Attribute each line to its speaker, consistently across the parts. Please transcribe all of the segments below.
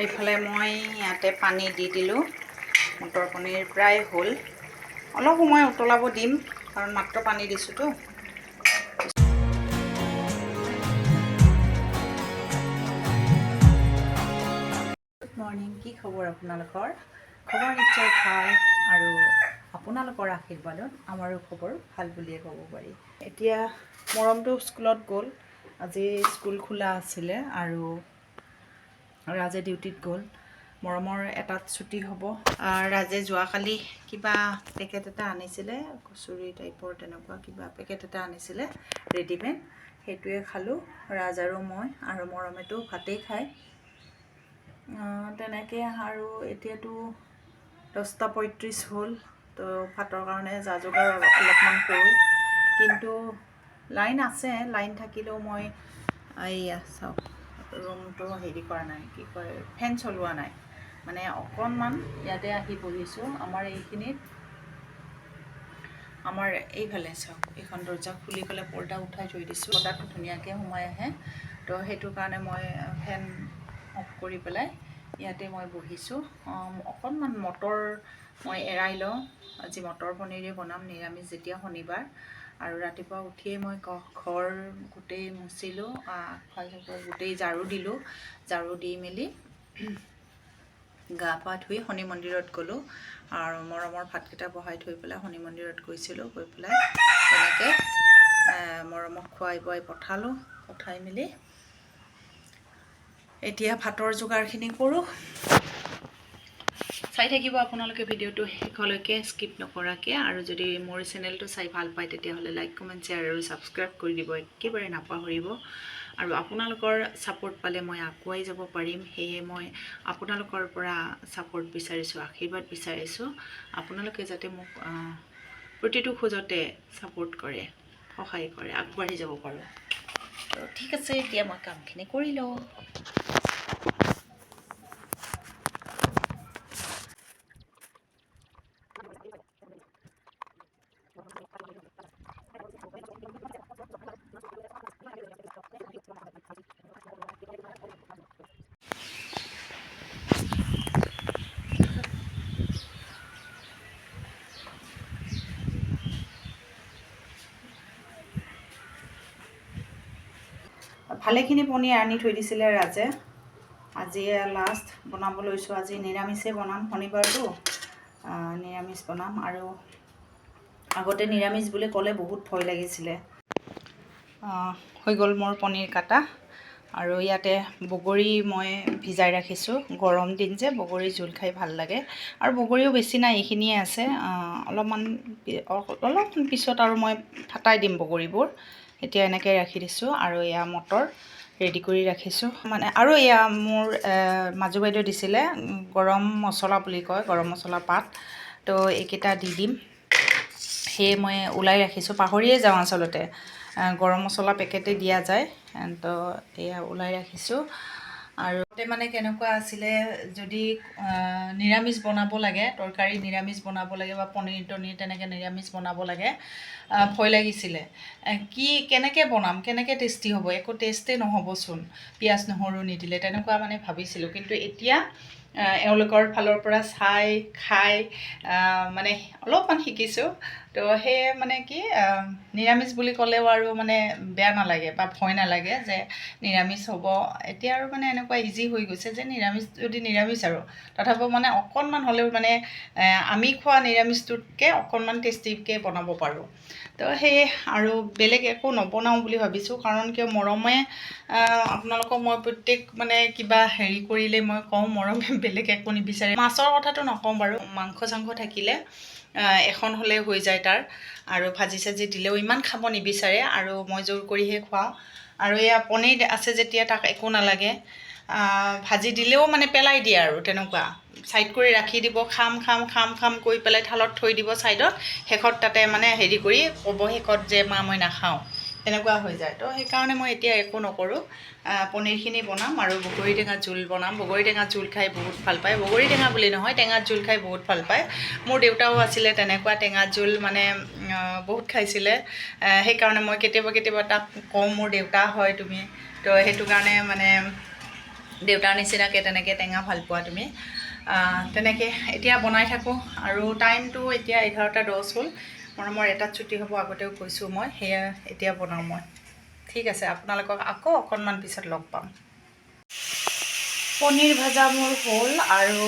Speaker 1: এইফালে মই ইয়াতে পানী দি দিলোঁ। মটৰ পনীৰ প্ৰায় হ'ল। অলপ সময় উতলাব দিম কাৰণ মাত্ৰ পানী দিছোঁতো। গুড মৰ্ণিং, কি খবৰ আপোনালোকৰ? খবৰ নিশ্চয় ভাল আৰু আপোনালোকৰ আশীৰ্বাদত আমাৰো খবৰ ভাল বুলিয়ে ক'ব পাৰি। এতিয়া মৰমটো স্কুলত গ'ল। আজি স্কুল খোলা আছিলে আৰু ৰাজে ডিউটিত গ'ল। মৰমৰ এটাত ছুটি হ'ব। ৰাজে যোৱাকালি কিবা পেকেট এটা আনিছিলে, কচুৰি টাইপৰ তেনেকুৱা কিবা পেকেট এটা আনিছিলে ৰেডিমেড, সেইটোৱে খালোঁ ৰাজ আৰু মই। আৰু মৰমেতো ভাতেই খায়। তেনেকৈ আৰু এতিয়াতো 10:35 হ'ল। তো ভাতৰ কাৰণে যা যোগাৰ অলপমান কৰোঁ। কিন্তু লাইন আছে, লাইন থাকিলেও মই এইয়া চাওক ৰুমটো হেৰি কৰা নাই, কি কয় ফেন চলোৱা নাই। মানে অকণমান ইয়াতে আহি বহিছোঁ। আমাৰ এইখিনিত আমাৰ এইফালে চাওক, এইখন দৰ্জা খুলি পেলাই পৰ্দা উঠাই থৈ দিছোঁ, বতাহটো ধুনীয়াকৈ সোমাই আহে। তো সেইটো কাৰণে মই ফেন অফ কৰি পেলাই ইয়াতে মই বহিছোঁ। অকণমান মটৰ মই এৰাই লওঁ। আজি মটৰ পনীৰে বনাম, নিৰামিষ যেতিয়া শনিবাৰ। আৰু ৰাতিপুৱা উঠিয়েই মই ঘৰ গোটেই মুচিলোঁ, গোটেই ঝাৰু দিলোঁ। ঝাৰু দি মেলি গা পা ধুই শনি মন্দিৰত গ'লোঁ আৰু মৰমৰ ভাতকেইটা বহাই থৈ পেলাই শনি মন্দিৰত গৈছিলোঁ। গৈ পেলাই তেনেকৈ মৰমক খুৱাই বোৱাই পঠালোঁ। পঠাই মেলি এতিয়া ভাতৰ যোগাৰখিনি কৰোঁ। চাই থাকিব আপোনালোকে ভিডিঅ'টো শেষলৈকে, স্কিপ নকৰাকৈ। আৰু যদি মোৰ চেনেলটো চাই ভাল পায় তেতিয়াহ'লে লাইক, কমেণ্ট, শ্বেয়াৰ আৰু ছাবস্ক্ৰাইব কৰি দিব একেবাৰে নাপাহৰিব। আৰু আপোনালোকৰ ছাপোৰ্ট পালে মই আগুৱাই যাব পাৰিম। সেয়ে মই আপোনালোকৰ পৰা ছাপোৰ্ট বিচাৰিছোঁ, আশীৰ্বাদ বিচাৰিছোঁ। আপোনালোকে যাতে মোক প্ৰতিটো খোজতে ছাপোৰ্ট কৰে, সহায় কৰে, আগবাঢ়ি যাব পাৰোঁ। তো ঠিক আছে, এতিয়া মই কামখিনি কৰি লওঁ। ভালেখিনি পনীৰ আনি থৈ দিছিলে ৰাজে। আজি লাষ্ট বনাব লৈছোঁ। আজি নিৰামিষে বনাম, শনিবাৰটো নিৰামিষ বনাম। আৰু আগতে নিৰামিষ বুলি ক'লে বহুত ভয় লাগিছিলে। হৈ গ'ল মোৰ পনীৰ কাটা। আৰু ইয়াতে বগৰী মই ভিজাই ৰাখিছোঁ। গৰম দিন যে বগৰী জোল খাই ভাল লাগে। আৰু বগৰীও বেছি নাই, এইখিনিয়ে আছে। অলপমান পিছত আৰু মই ফাটাই দিম বগৰীবোৰ। এতিয়া এনেকৈ ৰাখি দিছোঁ। আৰু এয়া মটৰ ৰেডি কৰি ৰাখিছোঁ। আৰু এয়া মোৰ মাজু বাইদেউ দিছিলে গৰম মছলা বুলি কয়, গৰম মছলা পাত। তো এইকেইটা দি দিম, সেয়ে মই ওলাই ৰাখিছোঁ। পাহৰিয়ে যাওঁ আচলতে, গৰম মছলা পেকেটে দিয়া যায়। তো এয়া ওলাই ৰাখিছোঁ। আৰু মানে কেনেকুৱা আছিলে, যদি নিৰামিষ বনাব লাগে, তৰকাৰী নিৰামিষ বনাব লাগে বা পনীৰ তেনেকৈ নিৰামিষ বনাব লাগে, ভয় লাগিছিলে। কেনেকৈ বনাম, কেনেকৈ টেষ্টি হ'ব, একো টেষ্টেই নহ'বচোন পিঁয়াজ নহৰু নিদিলে, তেনেকুৱা মানে ভাবিছিলোঁ। কিন্তু এতিয়া এওঁলোকৰ ফালৰ পৰা চাই খাই মানে অলপমান শিকিছোঁ। তো সেয়ে মানে কি, নিৰামিষ বুলি ক'লেও আৰু মানে বেয়া নালাগে বা ভয় নালাগে যে নিৰামিষ হ'ব। এতিয়া আৰু মানে এনেকুৱা ইজি হৈ গৈছে যে নিৰামিষ যদি নিৰামিষ আৰু তথাপিও মানে অকণমান হ'লেও মানে আমি খোৱা নিৰামিষটোতকৈ অকণমান টেষ্টিকৈ বনাব পাৰোঁ। তো সেয়ে আৰু বেলেগ একো নবনাওঁ বুলি ভাবিছোঁ। কাৰণ কিয়, মৰমে আপোনালোকক মই প্ৰত্যেক মানে কিবা হেৰি কৰিলে মই কওঁ, মৰমে বেলেগ একো নিবিচাৰে। মাছৰ কথাটো নকওঁ বাৰু, মাংস চাংস থাকিলে এখন হ'লে হৈ যায় তাৰ। আৰু ভাজি চাজি দিলেও ইমান খাব নিবিচাৰে, আৰু মই জোৰ কৰিহে খুৱাওঁ। আৰু এয়া পনীৰ আছে যেতিয়া তাক একো নালাগে, ভাজি দিলেও মানে পেলাই দিয়ে আৰু তেনেকুৱা। ছাইড কৰি ৰাখি দিব, খাম কৰি পেলাই থালত থৈ দিব ছাইডত। শেষত তাতে মানে হেৰি কৰি ক'ব শেষত যে মা মই নাখাওঁ, তেনেকুৱা হৈ যায়। তো সেইকাৰণে মই এতিয়া একো নকৰোঁ, পনীৰখিনি বনাম আৰু বগৰী টেঙা জোল বনাম। বগৰী টেঙা জোল খাই বহুত ভাল পায়। বগৰী টেঙা বুলি নহয়, টেঙা জোল খাই বহুত ভাল পায়। মোৰ দেউতাও আছিলে তেনেকুৱা, টেঙা জোল মানে বহুত খাইছিলে। সেইকাৰণে মই কেতিয়াবা তাক কওঁ, মোৰ দেউতা হয় তুমি। তো সেইটো কাৰণে মানে দেউতাৰ নিচিনাকৈ তেনেকৈ টেঙা ভাল পোৱা তুমি তেনেকৈ এতিয়া বনাই থাকোঁ আৰু টাইমটো এতিয়া 11:10 হ'ল মোৰ এটাত ছুটি হ'ব আগতেও কৈছোঁ মই সেয়া এতিয়া বনাওঁ মই ঠিক আছে আপোনালোকক আকৌ অকণমান পিছত লগ পাম পনীৰ ভাজা মোৰ হ'ল আৰু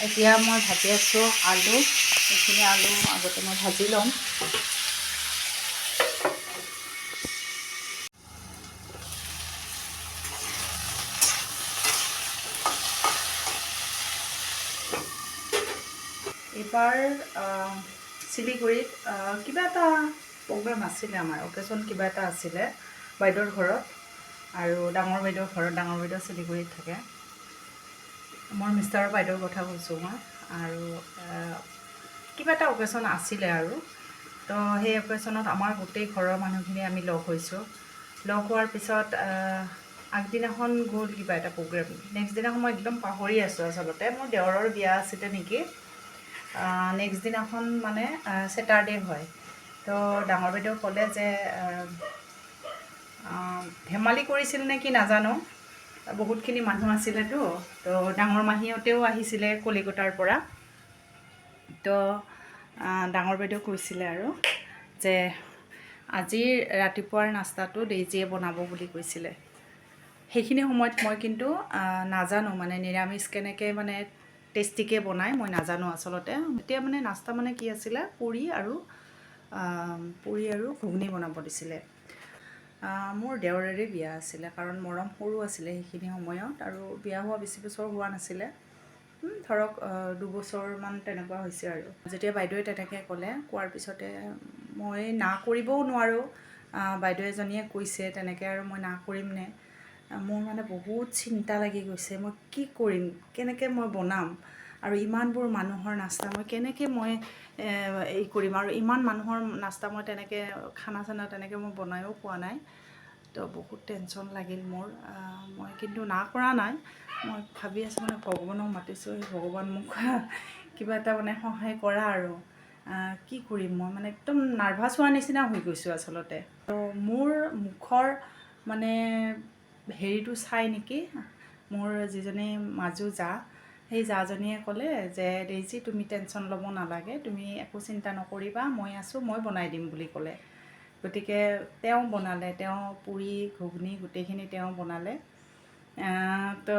Speaker 1: এতিয়া মই ভাজি আছোঁ আলু এইখিনি আলু আগতে মই ভাজি ল'ম এইবাৰ শিলিগুৰিত কিবা এটা প্ৰগ্ৰাম আছিলে আমাৰ অকেশ্যন কিবা এটা আছিলে বাইদেউৰ ঘৰত আৰু ডাঙৰ বাইদেউৰ ঘৰত ডাঙৰ বাইদেউ শিলিগুৰিত থাকে মোৰ মিষ্টাৰৰ বাইদেউৰ কথা কৈছোঁ মই আৰু কিবা এটা অকেশ্যন আছিলে আৰু তো সেই অকেশ্যনত আমাৰ গোটেই ঘৰৰ মানুহখিনি আমি লগ হৈছোঁ লগ হোৱাৰ পিছত আগদিনাখন গ'ল কিবা এটা প্ৰগ্ৰেম নেক্সট দিনাখন মই একদম পাহৰি আছোঁ আচলতে মোৰ দেওৰৰ বিয়া আছিলে নেকি নেক্সট দিনাখন মানে ছেটাৰডে হয় তো ডাঙৰ বাইদেউ ক'লে যে ধেমালি কৰিছিল নে কি নাজানো বহুতখিনি মানুহ আছিলেতো তো ডাঙৰ মাহীহঁতেও আহিছিলে কলিকতাৰ পৰা তো ডাঙৰ বাইদেউ কৈছিলে আৰু যে আজিৰ ৰাতিপুৱাৰ নাস্তাটো ডেইজিয়ে বনাব বুলি কৈছিলে সেইখিনি সময়ত মই কিন্তু নাজানো মানে নিৰামিষ কেনেকৈ মানে টেষ্টিকৈ বনাই মই নাজানো আচলতে এতিয়া মানে নাস্তা মানে কি আছিলে পুৰি আৰু ঘুগনি বনাব দিছিলে মোৰ দেওৰৰে বিয়া আছিলে কাৰণ মৰম সৰু আছিলে সেইখিনি সময়ত আৰু বিয়া হোৱা বেছি বছৰ হোৱা নাছিলে ধৰক 2 বছৰমান তেনেকুৱা হৈছে আৰু যেতিয়া বাইদেৱে তেনেকৈ ক'লে কোৱাৰ পিছতে মই না কৰিবও নোৱাৰোঁ বাইদেউ এজনীয়ে কৈছে তেনেকৈ আৰু মই না কৰিমনে মোৰ মানে বহুত চিন্তা লাগি গৈছে মই কি কৰিম কেনেকৈ মই বনাম আৰু ইমানবোৰ মানুহৰ নাস্তা মই কেনেকৈ মই এই কৰিম আৰু ইমান মানুহৰ নাস্তা মই তেনেকৈ খানা চানা তেনেকৈ মই বনায়ো পোৱা নাই তো বহুত টেনশ্যন লাগিল মোৰ মই কিন্তু না কৰা নাই মই ভাবি আছোঁ মানে ভগৱানক মাতিছোঁ সেই ভগৱান মোক কিবা এটা মানে সহায় কৰা আৰু কি কৰিম মই মানে একদম নাৰ্ভাছ হোৱাৰ নিচিনা হৈ গৈছোঁ আচলতে তো মোৰ মুখৰ মানে হেৰিটো চাই নেকি মোৰ যিজনী মাজু জা সেই জাজনীয়ে ক'লে যে ডেইজি তুমি টেনশ্যন ল'ব নালাগে তুমি একো চিন্তা নকৰিবা মই আছোঁ মই বনাই দিম বুলি ক'লে গতিকে তেওঁ বনালে তেওঁ পুৰি ঘুগনি গোটেইখিনি তেওঁ বনালে তো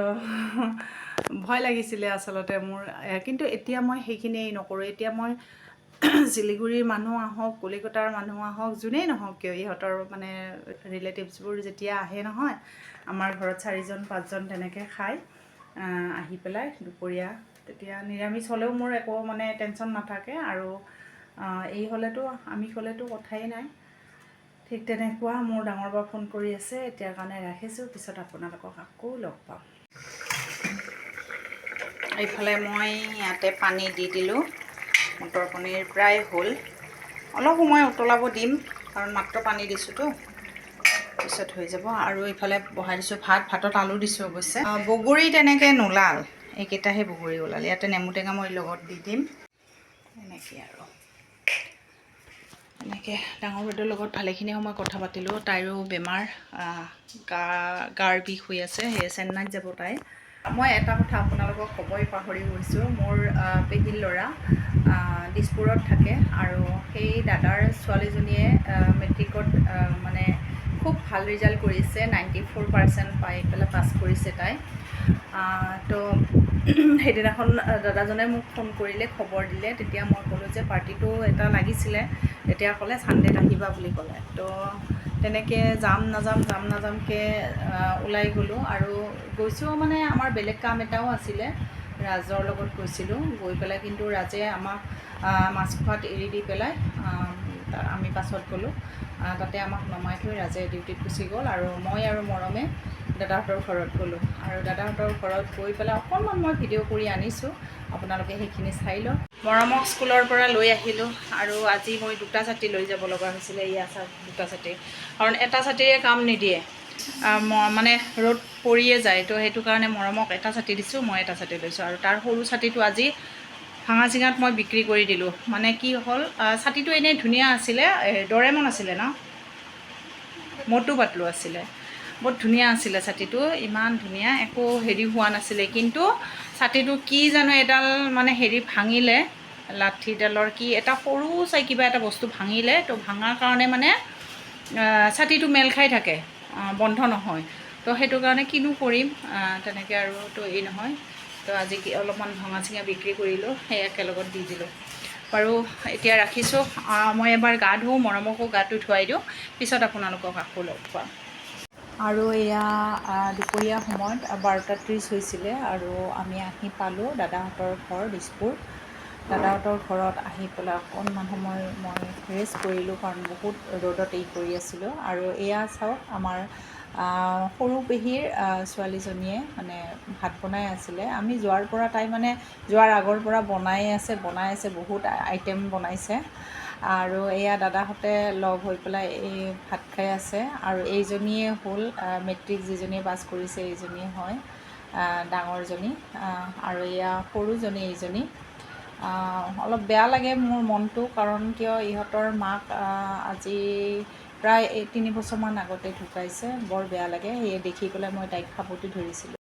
Speaker 1: ভয় লাগিছিলে আচলতে মোৰ কিন্তু এতিয়া মই সেইখিনি নকৰোঁ এতিয়া মই শিলিগুৰিৰ মানুহ আহক কলিকতাৰ মানুহ আহক যোনেই নহওক কিয় ইহঁতৰ মানে ৰিলেটিভছবোৰ যেতিয়া আহে নহয় আমাৰ ঘৰত 4জন 5জন তেনেকৈ খায় আহি পেলাই দুপৰীয়া তেতিয়া নিৰামিষ হ'লেও মোৰ একো মানে টেনশ্যন নাথাকে আৰু এই হ'লেতো আমি হ'লেতো কথাই নাই ঠিক তেনেকুৱা মোৰ ডাঙৰ বা ফোন কৰি আছে এতিয়াৰ কাৰণে ৰাখিছোঁ পিছত আপোনালোকক আকৌ লগ পাম এইফালে মই ইয়াতে পানী দি দিলোঁ মটৰ পনীৰ প্ৰায় হ'ল অলপ সময় উতলাব দিম কাৰণ মাত্ৰ পানী দিছোঁতো পিছত হৈ যাব আৰু এইফালে বহাই দিছোঁ ভাতত আলু দিছোঁ অৱশ্যে বগৰী তেনেকৈ নোলাল এইকেইটাহে বগৰী ওলাল ইয়াতে নেমু টেঙা মই লগত দি দিম এনেকৈ আৰু এনেকৈ ডাঙৰ বাইদেউৰ লগত ভালেখিনি সময় কথা পাতিলোঁ তাইৰো বেমাৰ গাৰ বিষ হৈ আছে সেয়ে চেন্নাইত যাব তাই মই এটা কথা আপোনালোকক ক'বই পাহৰি গৈছোঁ মোৰ পেহীৰ ল'ৰা দিছপুৰত থাকে আৰু সেই দাদাৰ ছোৱালীজনীয়ে মেট্ৰিকত মানে খুব ভাল ৰিজাল্ট কৰিছে 94% পাই পেলাই পাছ কৰিছে তাই তো সেইদিনাখন দাদাজনে মোক ফোন কৰিলে খবৰ দিলে তেতিয়া মই ক'লোঁ যে পাৰ্টিটো এটা লাগিছিলে তেতিয়া ক'লে ছানডেত আহিবা বুলি ক'লে তো তেনেকৈ যাম নাযামকৈ ওলাই গ'লোঁ আৰু গৈছোঁ মানে আমাৰ বেলেগ কাম এটাও আছিলে ৰাজৰ লগত গৈছিলোঁ গৈ পেলাই কিন্তু ৰাজে আমাক মাছখোৱাত এৰি দি পেলাই আমি পাছত গ'লোঁ তাতে আমাক নমাই থৈ ৰাজে ডিউটিত গুচি গ'ল আৰু মই আৰু মৰমে দাদাহঁতৰ ঘৰত গ'লোঁ আৰু দাদাহঁতৰ ঘৰত গৈ পেলাই অকণমান মই ভিডিঅ' কৰি আনিছোঁ আপোনালোকে সেইখিনি চাই লওক মৰমক স্কুলৰ পৰা লৈ আহিলোঁ আৰু আজি মই 2টা ছাতি লৈ যাব লগা হৈছিলে ইয়াত 2টা ছাতি কাৰণ এটা ছাতিৰে কাম নিদিয়ে মানে ৰ'দ পৰিয়ে যায় তো সেইটো কাৰণে মৰমক এটা ছাতি দিছোঁ মই এটা ছাতি লৈছোঁ আৰু তাৰ সৰু ছাতিটো আজি ভাঙা চিঙাত মই বিক্ৰী কৰি দিলোঁ মানে কি হ'ল ছাতিটো এনেই ধুনীয়া আছিলে ডৰেমন আছিলে ন মটু পাতলু আছিলে বহুত ধুনীয়া আছিলে ছাতিটো, ইমান ধুনীয়া, একো হেৰি হোৱা নাছিলে। কিন্তু ছাতিটো কি জানো এডাল মানে হেৰি ভাঙিলে, লাঠিডালৰ কি এটা সৰু চাই কিবা এটা বস্তু ভাঙিলে, তো ভাঙাৰ কাৰণে মানে ছাতিটো মেল খাই থাকে, বন্ধ নহয়। তো সেইটো কাৰণে কিনো কৰিম, তেনেকৈ আৰু তো এই নহয়। তো আজি অলপমান ভঙা চিঙা বিক্ৰী কৰিলোঁ, সেই একেলগত দি দিলোঁ। বাৰু এতিয়া ৰাখিছোঁ, মই এবাৰ গা ধুওঁ, মৰমকো গাটো ধুৱাই দিওঁ, পিছত আপোনালোকক আকৌ লগ পাম। আৰু এয়া দুপৰীয়া সময়ত 12:30 হৈছিলে আৰু আমি আহি পালোঁ দাদাহঁতৰ ঘৰ দিছপুৰ। দাদাহঁতৰ ঘৰত আহি পেলাই অকণমান সময় মই ৰেষ্ট কৰিলোঁ, কাৰণ বহুত ৰ'দত কৰি আছিলোঁ। আৰু এয়া চাওক, আমাৰ সৰু পেহীৰ ছোৱালীজনীয়ে মানে ভাত বনাই আছিলে। আমি যোৱাৰ পৰা তাই মানে যোৱাৰ আগৰ পৰা বনাই আছে, বহুত আইটেম বনাইছে। আৰু এয়া দাদাহঁতে লগ হৈ পেলাই এই ভাত খাই আছে। আৰু এইজনীয়ে হ'ল মেট্ৰিক যিজনীয়ে পাছ কৰিছে, এইজনীয়ে হয় ডাঙৰজনী, আৰু এয়া সৰুজনী এইজনী। অলপ বেয়া লাগে মোৰ মনটো, কাৰণ কিয় ইহঁতৰ মাক আজি প্ৰায় 3 বছৰমান আগতে ঢুকাইছে। বৰ বেয়া লাগে, সেয়ে দেখি পেলাই মই তাইক সাবতি ধৰিছিলোঁ।